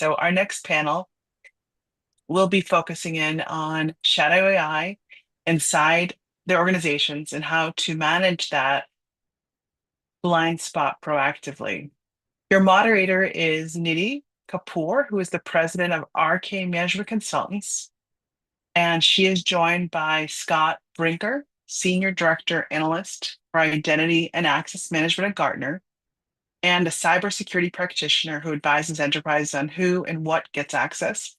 So our next panel will be focusing in on shadow AI inside their organizations and how to manage that blind spot proactively. Your moderator is Nidhi Kapoor, who is the president of RK Management Consultants. And she is joined by Scott Brinker, Senior Director Analyst for Identity and Access Management at Gartner, and a cybersecurity practitioner who advises enterprises on who and what gets access.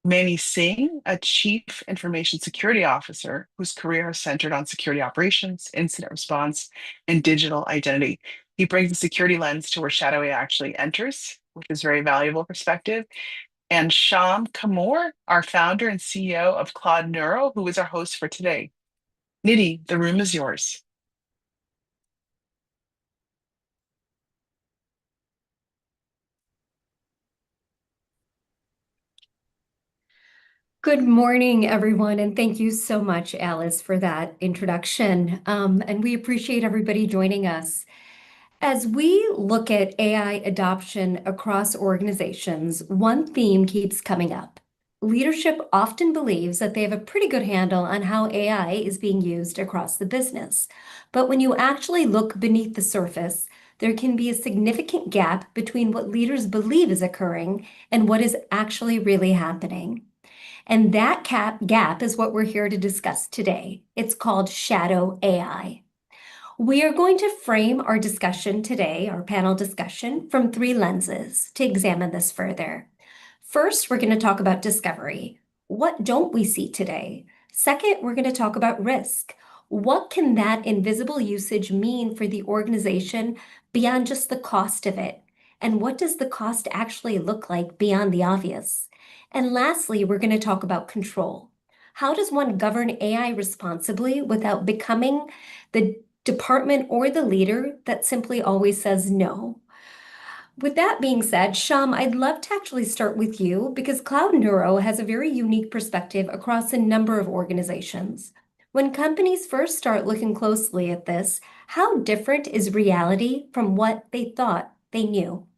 Manny Singh, a Chief Information Security Officer whose career is centered on security operations, incident response, and digital identity. He brings a security lens to where shadow AI actually enters, which is very valuable perspective. And Shyam Kumar, our founder and CEO of CloudNuro, who is our host for today. Nidhi, the room is yours. Good morning, everyone, and thank you so much, Alice, for that introduction. And we appreciate everybody joining us. As we look at AI adoption across organizations, one theme keeps coming up. Leadership often believes that they have a pretty good handle on how AI is being used across the business. But when you actually look beneath the surface, there can be a significant gap between what leaders believe is occurring and what is actually really happening. And that gap is what we're here to discuss today. It's called shadow AI. We are going to frame our discussion today, our panel discussion, from three lenses to examine this further. First, we're going to talk about discovery. What don't we see today? Second, we're going to talk about risk. What can that invisible usage mean for the organization beyond just the cost of it? And what does the cost actually look like beyond the obvious? And lastly, we're going to talk about control. How does one govern AI responsibly without becoming the department or the leader that simply always says no? With that being said, Shyam, I'd love to actually start with you because CloudNuro has a very unique perspective across a number of organizations. When companies first start looking closely at this, how different is reality from what they thought they knew?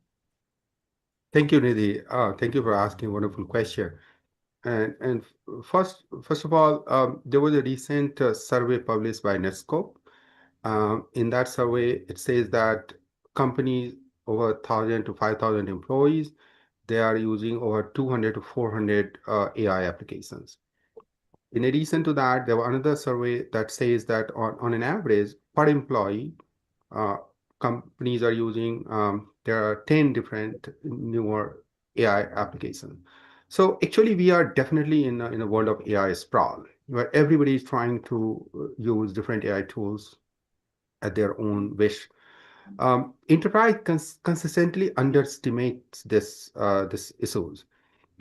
Thank you, Nidhi. Thank you for asking a wonderful question. And first of all, there was a recent survey published by Netscope. In that survey, it says that companies over 1,000 to 5,000 employees, they are using over 200 to 400 AI applications. In addition to that, there was another survey that says that on an average, per employee, companies are using, there are 10 different newer AI applications. So actually, we are definitely in a world of AI sprawl, where everybody is trying to use different AI tools at their own wish. Enterprise consistently underestimates this issues.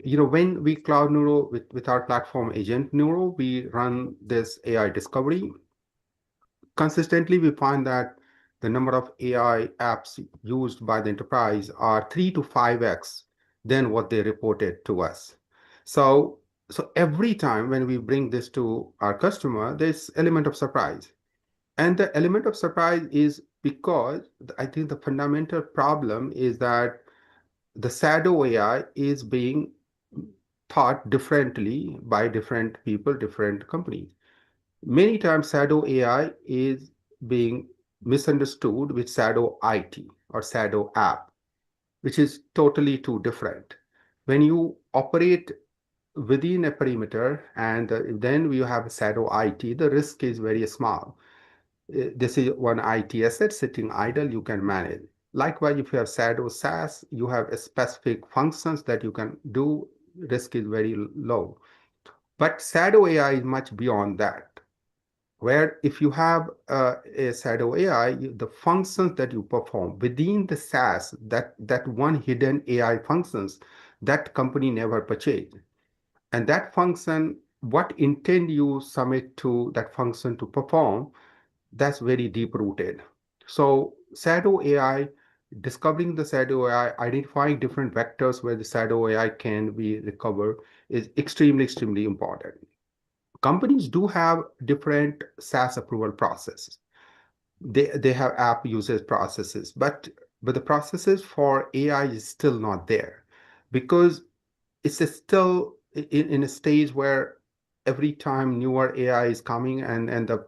When we CloudNuro with our platform Agent Neuro, we run this AI discovery. Consistently, we find that the number of AI apps used by the enterprise are 3 to 5x than what they reported to us. So every time when we bring this to our customer, there's element of surprise. And the element of surprise is because I think the fundamental problem is that the shadow AI is being thought differently by different people, different companies. Many times, shadow AI is being misunderstood with shadow IT or shadow app, which is totally too different. When you operate within a perimeter and then you have shadow IT, the risk is very small. This is one IT asset sitting idle, you can manage. Likewise, if you have shadow SaaS, you have a specific functions that you can do, risk is very low. But shadow AI is much beyond that, where if you have a shadow AI, the functions that you perform within the SaaS, that one hidden AI functions, that company never purchased. And that function, what intent you submit to that function to perform, that's very deep rooted. So shadow AI, discovering the shadow AI, identifying different vectors where the shadow AI can be recovered is extremely, extremely important. Companies do have different SaaS approval processes. They have app usage processes, but the processes for AI is still not there because it's still in a stage where every time newer AI is coming and the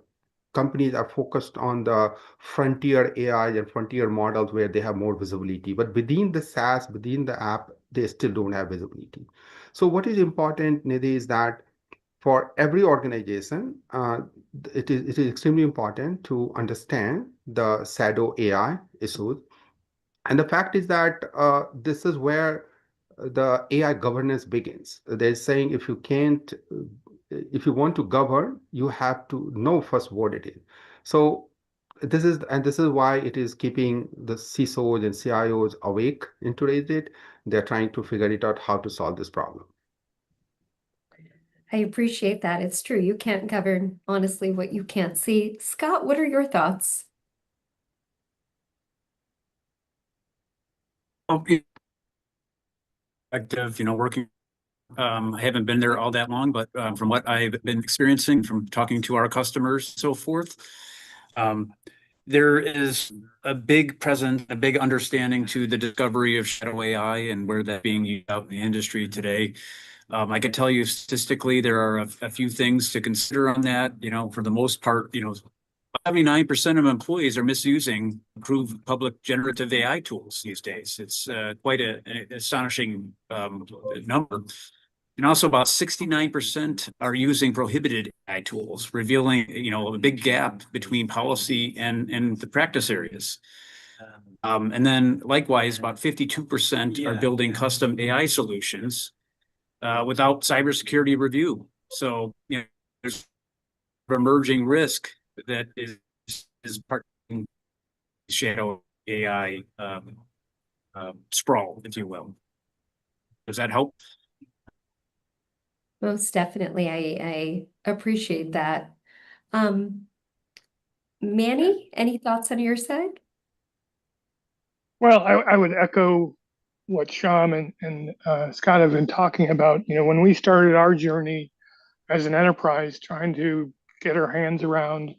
companies are focused on the frontier AI and frontier models where they have more visibility. But within the SaaS, within the app, they still don't have visibility. So what is important, Nidhi, is that for every organization, it is extremely important to understand the shadow AI issues. And the fact is that this is where the AI governance begins. They're saying if you want to govern, you have to know first what it is. So this is why it is keeping the CISOs and CIOs awake in today's date. They're trying to figure it out how to solve this problem. I appreciate that. It's true. You can't govern, honestly, what you can't see. Scott, what are your thoughts? Active, working. I haven't been there all that long, but from what I've been experiencing, from talking to our customers, so forth, there is a big understanding to the discovery of shadow AI and where that's being used out in the industry today. I can tell you statistically, there are a few things to consider on that. For the most part, 79% of employees are misusing approved public generative AI tools these days. It's quite an astonishing number. And also about 69% are using prohibited AI tools, revealing, a big gap between policy and the practice areas. And then likewise, about 52% are building custom AI solutions without cybersecurity review. So, there's emerging risk that is part of shadow AI sprawl, if you will. Does that help? Most definitely. I appreciate that. Manny, any thoughts on your side? Well, I would echo what Shyam and Scott have been talking about. When we started our journey as an enterprise trying to get our hands around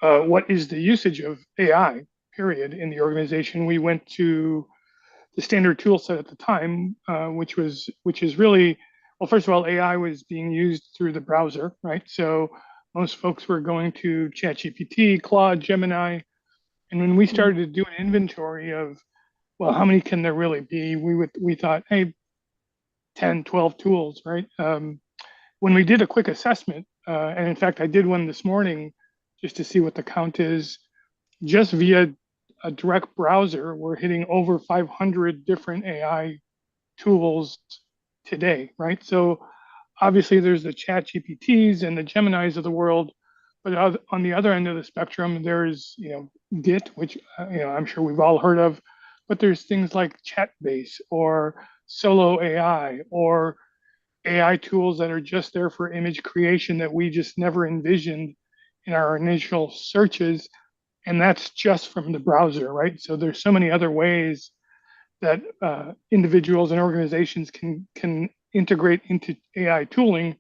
what is the usage of AI, period, in the organization, we went to the standard tool set at the time, which is really, well, first of all, AI was being used through the browser, right? So most folks were going to ChatGPT, Claude, Gemini. And when we started to do an inventory of, well, how many can there really be? We thought, hey, 10, 12 tools, right? When we did a quick assessment, and in fact, I did one this morning just to see what the count is, just via a direct browser, we're hitting over 500 different AI tools today, right? So obviously there's the chat GPTs and the Geminis of the world, but on the other end of the spectrum, there's, Git, which, I'm sure we've all heard of, but there's things like Chatbase or Solo AI or AI tools that are just there for image creation that we just never envisioned in our initial searches. And that's just from the browser, right? So there's so many other ways that individuals and organizations can integrate into AI tooling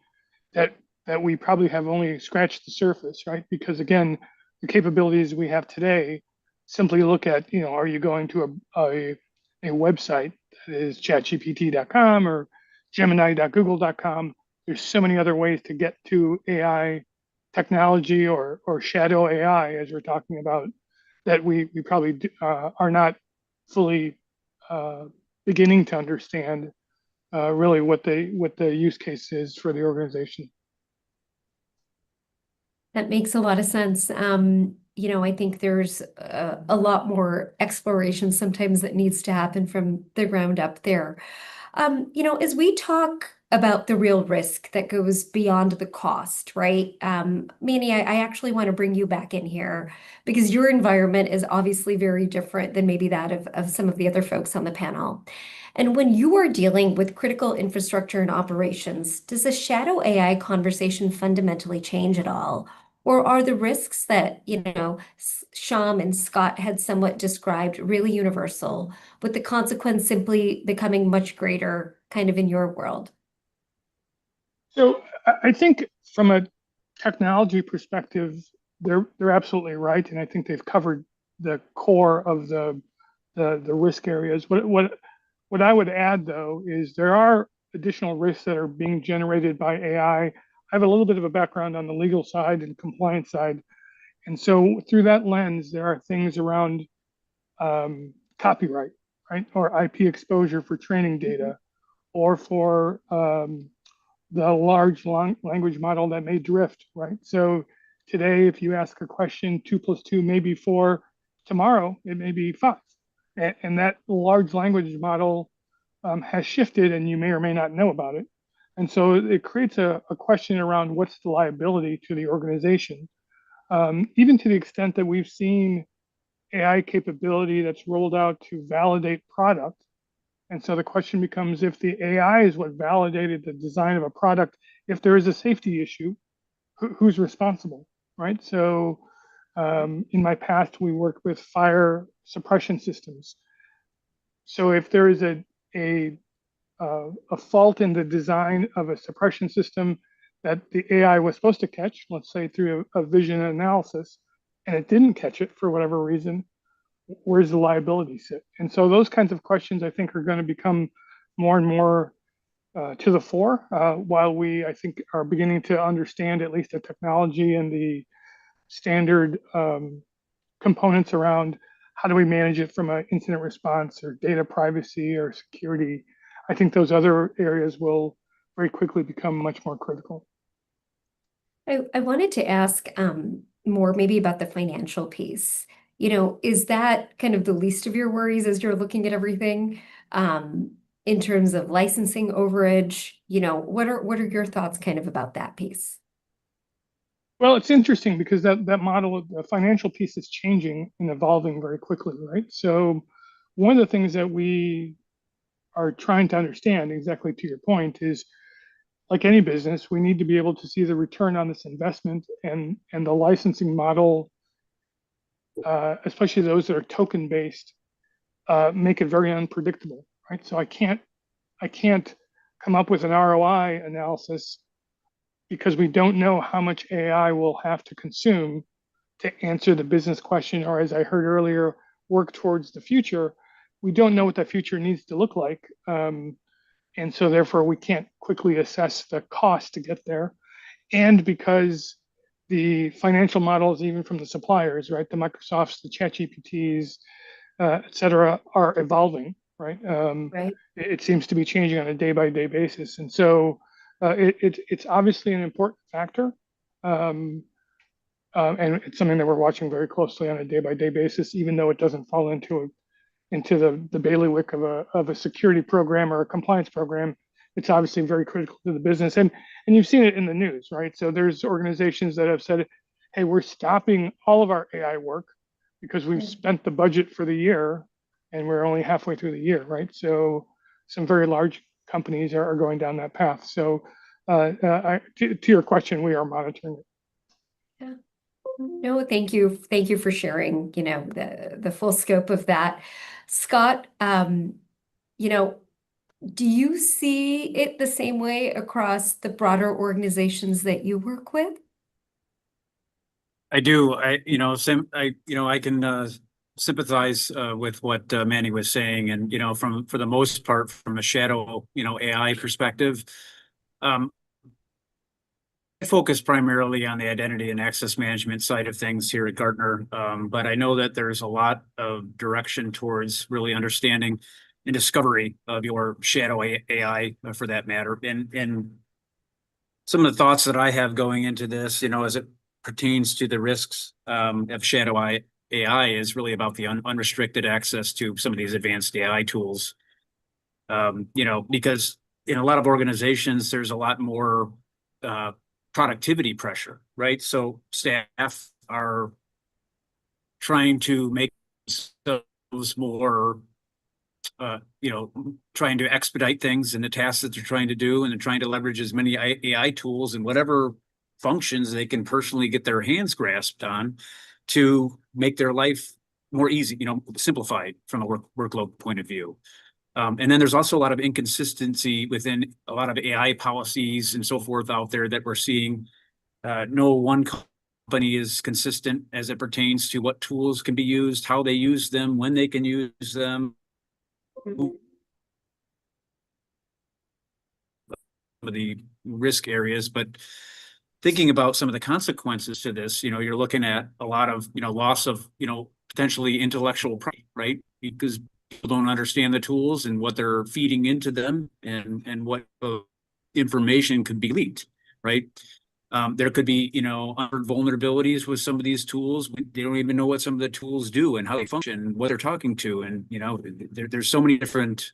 that we probably have only scratched the surface, right? Because again, the capabilities we have today simply look at, are you going to a website that is chatgpt.com or gemini.google.com? There's so many other ways to get to AI technology or shadow AI, as we're talking about, that we probably are not fully beginning to understand really what the use case is for the organization. That makes a lot of sense. I think there's a lot more exploration sometimes that needs to happen from the ground up there. As we talk about the real risk that goes beyond the cost, right? Manny, I actually want to bring you back in here because your environment is obviously very different than maybe that of some of the other folks on the panel. And when you are dealing with critical infrastructure and operations, does the shadow AI conversation fundamentally change at all? Or are the risks that, Shyam and Scott had somewhat described really universal, with the consequence simply becoming much greater kind of in your world? So I think from a technology perspective, they're absolutely right, and I think they've covered the core of the risk areas. What What I would add, though, is there are additional risks that are being generated by AI. I have a little bit of a background on the legal side and compliance side. And so through that lens, there are things around copyright, right? Or IP exposure for training data, or for the large language model that may drift, right? So today, if you ask a question, 2 + 2 may be 4. Tomorrow, it may be 5. And that large language model has shifted, and you may or may not know about it. And so it creates a question around what's the liability to the organization, even to the extent that we've seen AI capability that's rolled out to validate product. And so the question becomes, if the AI is what validated the design of a product, if there is a safety issue, who's responsible, right? So in my past, we worked with fire suppression systems. So if there is a fault in the design of a suppression system that the AI was supposed to catch, let's say through a vision analysis, and it didn't catch it for whatever reason, where's the liability sit? And so those kinds of questions, I think, are going to become more and more to the fore, while we, I think, are beginning to understand at least the technology and the standard components around how do we manage it from an incident response or data privacy or security. I think those other areas will very quickly become much more critical. I wanted to ask more maybe about the financial piece. Is that kind of the least of your worries as you're looking at everything in terms of licensing overage? What are your thoughts kind of about that piece? Well, it's interesting because that model, the financial piece, is changing and evolving very quickly, right? So one of the things that we are trying to understand, exactly to your point, is like any business, we need to be able to see the return on this investment, and the licensing model, especially those that are token based, make it very unpredictable, right? So I can't come up with an ROI analysis because we don't know how much AI will have to consume to answer the business question, or as I heard earlier, work towards the future. We don't know what that future needs to look like. And so therefore we can't quickly assess the cost to get there. And because the financial models, even from the suppliers, right, the Microsofts, the ChatGPTs, et cetera, are evolving, right? Right. It seems to be changing on a day-by-day basis. And so it's obviously an important factor. And it's something that we're watching very closely on a day-by-day basis, even though it doesn't fall into the bailiwick of a security program or a compliance program. It's obviously very critical to the business. And you've seen it in the news, right? So there's organizations that have said, hey, we're stopping all of our AI work because we've spent the budget for the year and we're only halfway through the year, right? So some very large companies are going down that path. So to your question, we are monitoring it. Yeah. No, thank you. Thank you for sharing, the full scope of that. Scott, do you see it the same way across the broader organizations that you work with? I do. I can sympathize with what Manny was saying, and for the most part, from a shadow AI perspective, I focus primarily on the identity and access management side of things here at Gartner, but I know that there's a lot of direction towards really understanding and discovery of your shadow AI, for that matter, and some of the thoughts that I have going into this, as it pertains to the risks of shadow AI is really about the unrestricted access to some of these advanced AI tools. Because in a lot of organizations, there's a lot more productivity pressure, right? So staff are trying to make those more, trying to expedite things in the tasks that they're trying to do, and they're trying to leverage as many AI tools and whatever functions they can personally get their hands grasped on to make their life more easy, simplified from a workload point of view. And then there's also a lot of inconsistency within a lot of AI policies and so forth out there that we're seeing. No one company is consistent as it pertains to what tools can be used, how they use them, when they can use them, who of the risk areas, but thinking about some of the consequences to this, you're looking at a lot of, loss of, potentially intellectual property, right? Because people don't understand the tools and what they're feeding into them and what information could be leaked, right? There could be, vulnerabilities with some of these tools. They don't even know what some of the tools do and how they function, what they're talking to. And, there's so many different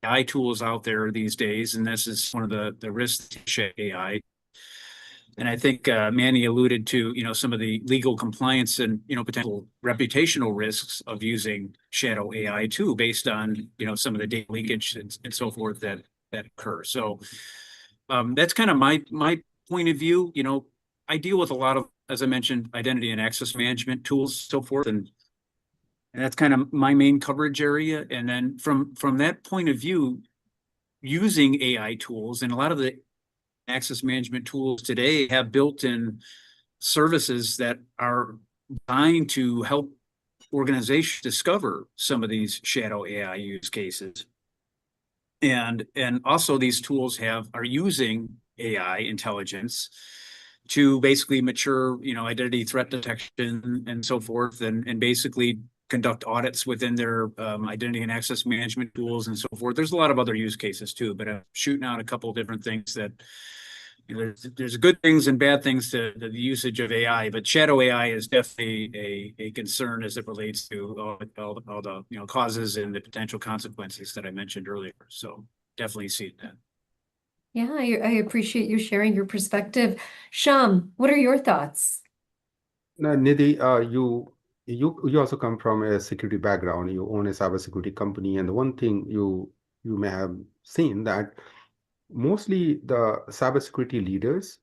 AI tools out there these days. And this is one of the risks to AI. And I think Manny alluded to, some of the legal compliance and, potential reputational risks of using shadow AI too, based on, some of the data leakage and so forth that occur. So that's kind of my point of view. I deal with a lot of, as I mentioned, identity and access management tools, so forth, and that's kind of my main coverage area. And then from that point of view, using AI tools and a lot of the access management tools today have built-in services that are designed to help organizations discover some of these shadow AI use cases. And also these tools are using AI intelligence to basically mature, identity threat detection and so forth, and basically conduct audits within their identity and access management tools and so forth. There's a lot of other use cases too, but I'm shooting out a couple of different things that there's good things and bad things to the usage of AI, but shadow AI is definitely a concern as it relates to all the causes and the potential consequences that I mentioned earlier. So definitely see that. Yeah, I appreciate you sharing your perspective. Shyam, what are your thoughts? Now, Nidhi, you also come from a security background. You own a cybersecurity company, and the one thing you may have seen that mostly the cybersecurity leaders,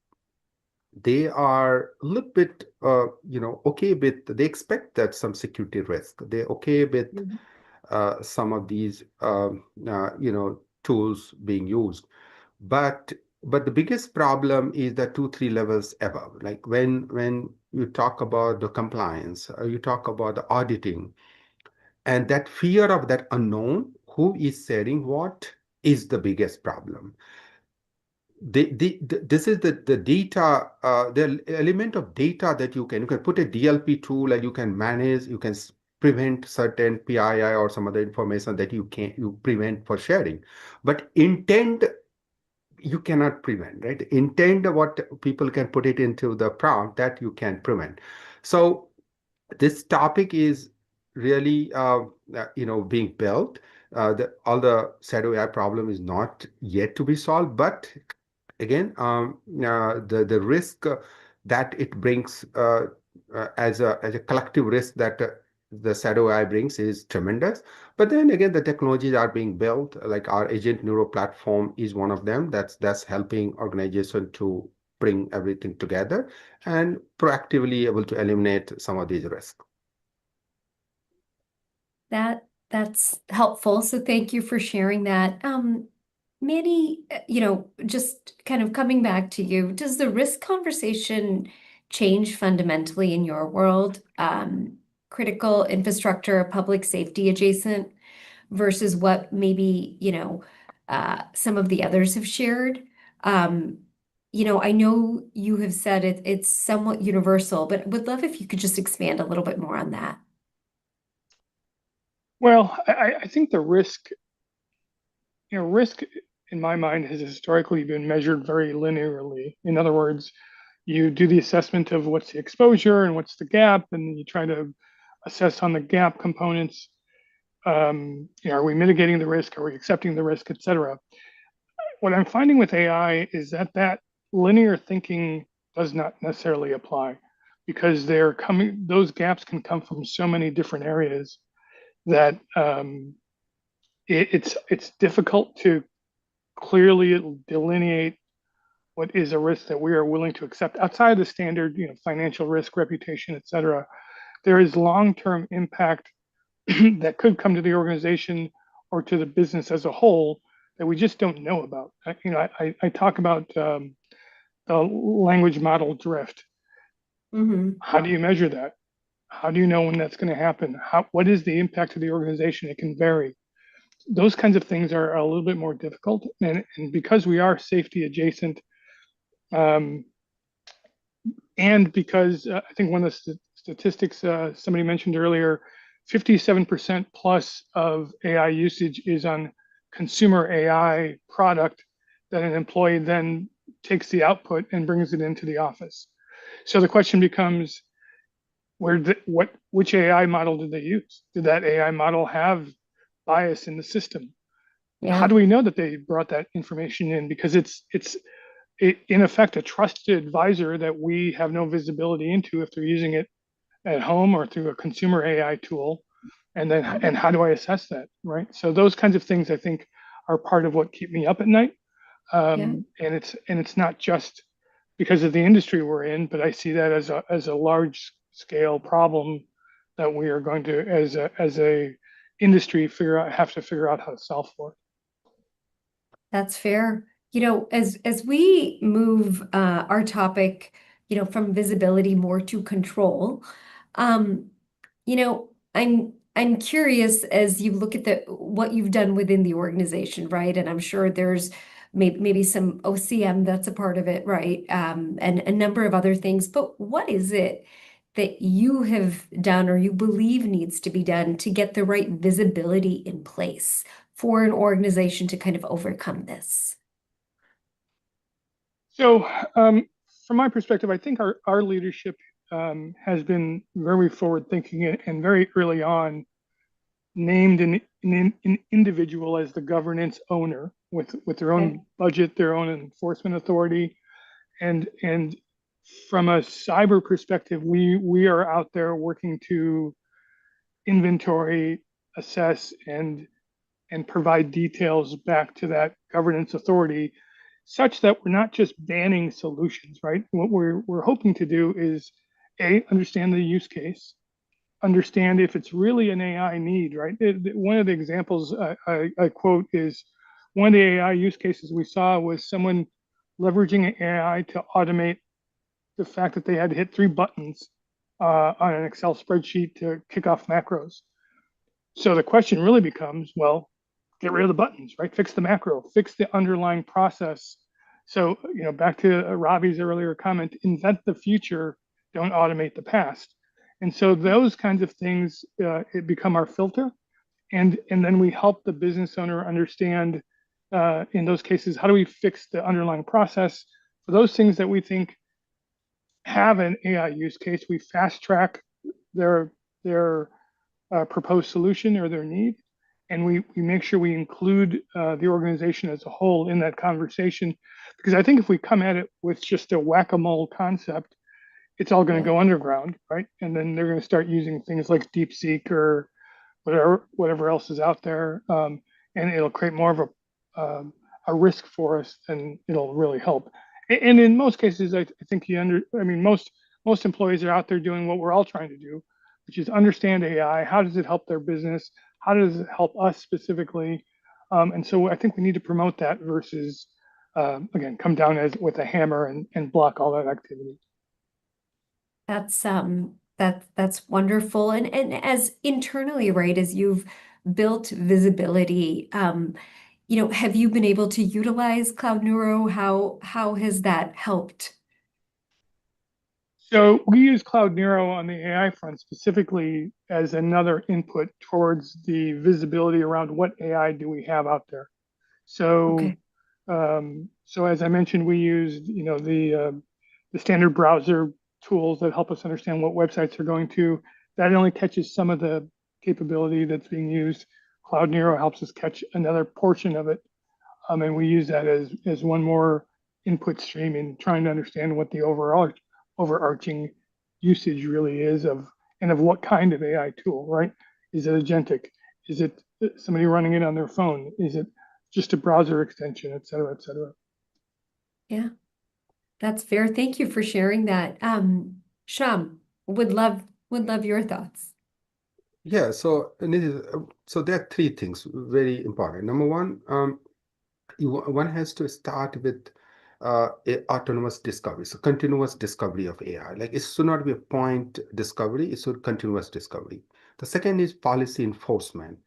they are a little bit okay with, they expect that some security risk, they're okay with some of these tools being used, but the biggest problem is the 2-3 levels above. Like when you talk about the compliance, you talk about the auditing, and that fear of that unknown, who is sharing what, is the biggest problem. This is the data, the element of data that you can put a DLP tool and you can manage, you can prevent certain PII or some other information that you prevent for sharing. But intent, you cannot prevent, right? Intent, what people can put it into the prompt, that you can prevent. So this topic is really being built. All the shadow AI problem is not yet to be solved, but again, the risk that it brings as a collective risk that the shadow AI brings is tremendous. But then again, the technologies are being built, like our Agent Neuro platform is one of them that's helping organization to bring everything together and proactively able to eliminate some of these risks. That's helpful. So thank you for sharing that. Manny, just kind of coming back to you, does the risk conversation change fundamentally in your world? Critical infrastructure, public safety adjacent versus what maybe, some of the others have shared? I know you have said it's somewhat universal, but would love if you could just expand a little bit more on that. Well, I think the risk in my mind has historically been measured very linearly. In other words, you do the assessment of what's the exposure and what's the gap, and you try to assess on the gap components. Are we mitigating the risk? Are we accepting the risk, et cetera? What I'm finding with AI is that linear thinking does not necessarily apply, because those gaps can come from so many different areas that it's difficult to clearly delineate what is a risk that we are willing to accept outside the standard, financial risk, reputation, et cetera. There is long-term impact that could come to the organization or to the business as a whole that we just don't know about. I talk about the language model drift. How do you measure that? How do you know when that's going to happen? What is the impact of the organization? It can vary. those kinds of things are a little bit more difficult. And because we are safety adjacent, and because I think one of the statistics somebody mentioned earlier, 57% plus of AI usage is on consumer AI product that an employee then takes the output and brings it into the office. So the question becomes, which AI model did they use? Did that AI model have bias in the system? Yeah. How do we know that they brought that information in? Because it's in effect a trusted advisor that we have no visibility into if they're using it at home or through a consumer AI tool. And then and how do I assess that, right? So those kinds of things I think are part of what keep me up at night. And it's not just because of the industry we're in, but I see that as a large scale problem that we are going to, as a industry, have to figure out how to solve for. That's fair. As we move our topic, from visibility more to control, um, I'm curious as you look at what you've done within the organization, right? And I'm sure there's maybe some OCM that's a part of it, right? And a number of other things. But what is it that you have done or you believe needs to be done to get the right visibility in place for an organization to kind of overcome this? So, from my perspective, I think our leadership has been very forward thinking and very early on named an individual as the governance owner with their own budget, their own enforcement authority, and from a cyber perspective, we are out there working to inventory, assess, and provide details back to that governance authority, such that we're not just banning solutions, right? What we're hoping to do is understand the use case, understand if it's really an AI need, right? One of the examples I quote is one of the AI use cases we saw was someone leveraging AI to automate the fact that they had to hit 3 buttons on an Excel spreadsheet to kick off macros. So the question really becomes, well, get rid of the buttons, right? Fix the macro, fix the underlying process. So, back to Robbie's earlier comment, invent the future, don't automate the past. And so those kinds of things it become our filter. And then we help the business owner understand in those cases, how do we fix the underlying process for those things that we think have an AI use case? We fast track their proposed solution or their need, and we make sure we include the organization as a whole in that conversation. Because I think if we come at it with just a whack-a-mole concept, it's all going to go underground, right? And then they're going to start using things like DeepSeek or whatever else is out there, and it'll create more of a risk for us than it'll really help. And in most cases, I think most employees are out there doing what we're all trying to do, which is understand AI. How does it help their business? How does it help us specifically? And so I think we need to promote that versus, again, come down with a hammer and block all that activity. That's wonderful. And as internally, right, as you've built visibility, have you been able to utilize CloudNuro? How has that helped? So we use CloudNuro on the AI front specifically as another input towards the visibility around what AI do we have out there. So, so as I mentioned, we use the standard browser tools that help us understand what websites are going to. That only catches some of the capability that's being used. CloudNuro helps us catch another portion of it, and we use that as one more input stream in trying to understand what the overarching usage really is of what kind of AI tool, right? Is it agentic? Is it somebody running it on their phone? Is it just a browser extension, et cetera, et cetera? Yeah, that's fair. Thank you for sharing that. Shyam, would love your thoughts. Yeah, so Nidhi, so there are 3 things very important. Number one, one has to start with autonomous discovery, so continuous discovery of AI. Like it should not be a point discovery; it should continuous discovery. The second is policy enforcement.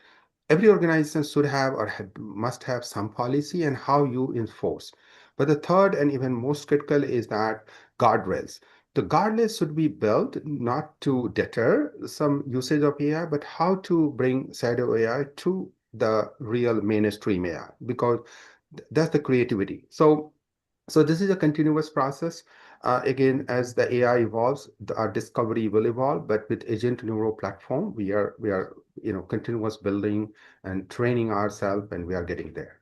every organization should have or must have some policy and how you enforce. But the third and even most critical is that guardrails. The guardrails should be built not to deter some usage of AI, but how to bring shadow AI to the real mainstream AI, because that's the creativity. So this is a continuous process. Again, as the AI evolves, our discovery will evolve. But with Agent Neuro platform, we are continuous building and training ourselves, and we are getting there.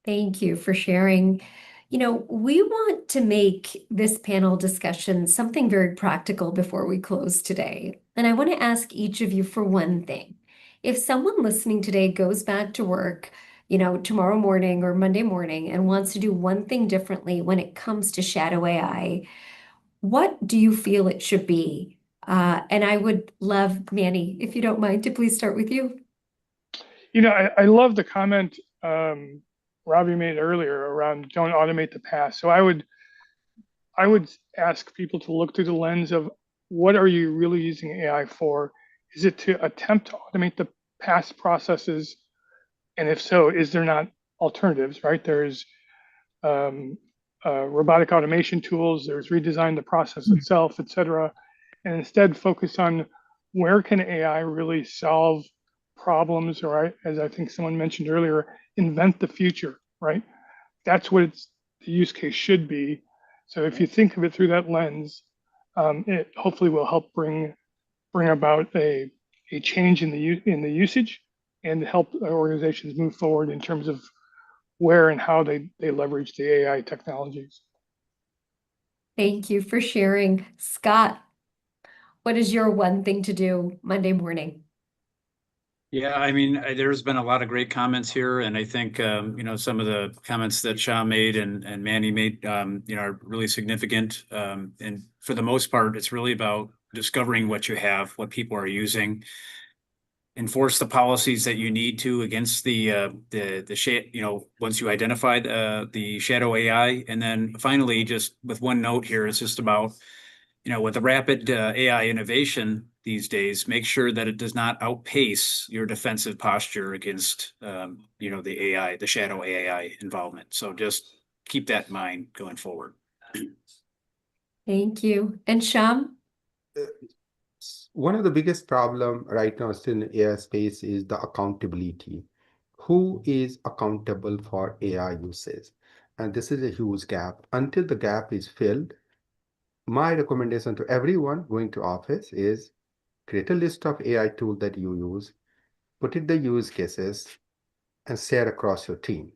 Thank you for sharing. We want to make this panel discussion something very practical before we close today. And I want to ask each of you for one thing. If someone listening today goes back to work, tomorrow morning or Monday morning and wants to do one thing differently when it comes to shadow AI, what do you feel it should be? And I would love, Manny, if you don't mind, to please start with you. I love the comment Robbie made earlier around don't automate the past. So I would ask people to look through the lens of what are you really using AI for? Is it to attempt to automate the past processes? And if so, is there not alternatives, right? There's robotic automation tools, there's redesign the process itself, et cetera. And instead focus on where can AI really solve problems, or as I think someone mentioned earlier, invent the future, right? That's what the use case should be. So if you think of it through that lens, it hopefully will help bring about a change in the usage and help organizations move forward in terms of where and how they leverage the AI technologies. Thank you for sharing. Scott, what is your one thing to do Monday morning? Yeah, I mean, there's been a lot of great comments here, and I think some of the comments that Shyam made and Manny made, are really significant. And for the most part, it's really about discovering what you have, what people are using, enforce the policies that you need to against once you identify the shadow AI, and then finally, just with one note here, it's just about with the rapid AI innovation these days, make sure that it does not outpace your defensive posture against, the AI, the shadow AI involvement. So just keep that in mind going forward. Thank you. And Shyam? One of the biggest problem right now still in AI space is the accountability. Who is accountable for AI uses? And this is a huge gap. Until the gap is filled, my recommendation to everyone going to office is create a list of AI tools that you use, put in the use cases, and share across your team.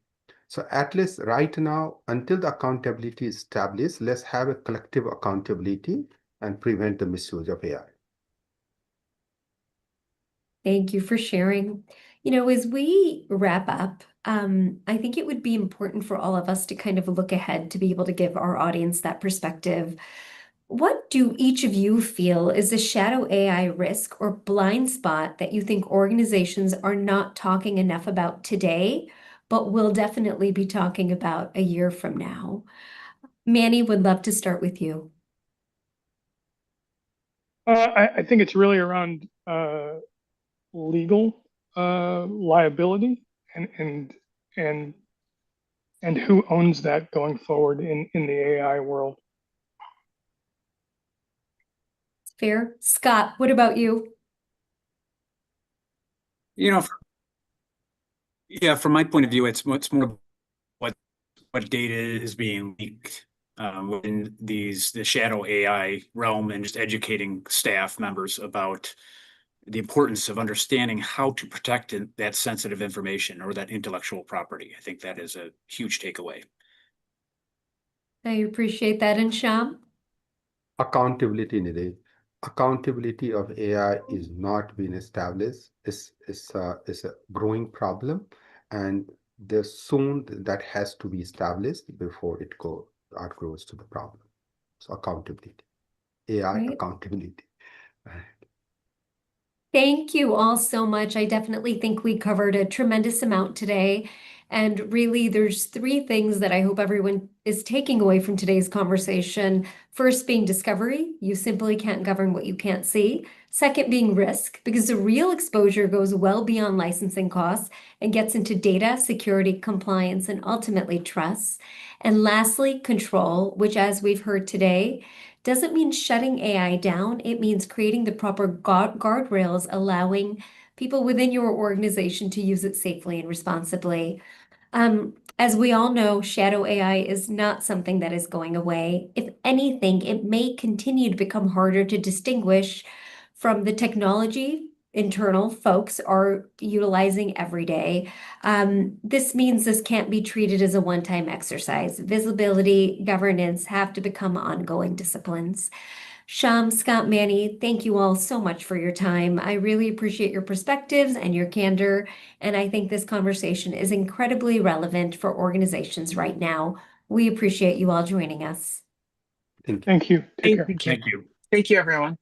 So at least right now, until the accountability is established, let's have a collective accountability and prevent the misuse of AI. Thank you for sharing. As we wrap up, I think it would be important for all of us to kind of look ahead to be able to give our audience that perspective. What do each of you feel is a shadow AI risk or blind spot that you think organizations are not talking enough about today, but will definitely be talking about a year from now? Manny, would love to start with you. I think it's really around legal liability and who owns that going forward in the AI world. Fair. Scott, what about you? From my point of view, it's much more what data is being leaked within the shadow AI realm, and just educating staff members about the importance of understanding how to protect that sensitive information or that intellectual property. I think that is a huge takeaway. I appreciate that. And Shyam? Accountability, Nidhi. Accountability of AI is not being established. It's a growing problem, and soon that has to be established before it outgrows to the problem. So accountability, AI Great. accountability. Thank you all so much. I definitely think we covered a tremendous amount today. And really, there's three things that I hope everyone is taking away from today's conversation. First being discovery. You simply can't govern what you can't see. Second being risk, because the real exposure goes well beyond licensing costs and gets into data, security, compliance, and ultimately trust. And lastly, control, which, as we've heard today, doesn't mean shutting AI down. It means creating the proper guardrails, allowing people within your organization to use it safely and responsibly. As we all know, shadow AI is not something that is going away. If anything, it may continue to become harder to distinguish from the technology internal folks are utilizing every day. This means this can't be treated as a one-time exercise. Visibility, governance have to become ongoing disciplines. Shyam, Scott, Manny, thank you all so much for your time. I really appreciate your perspectives and your candor, and I think this conversation is incredibly relevant for organizations right now. We appreciate you all joining us. Thank you. Thank you. Take care. Thank you. Thank you. Thank you, everyone.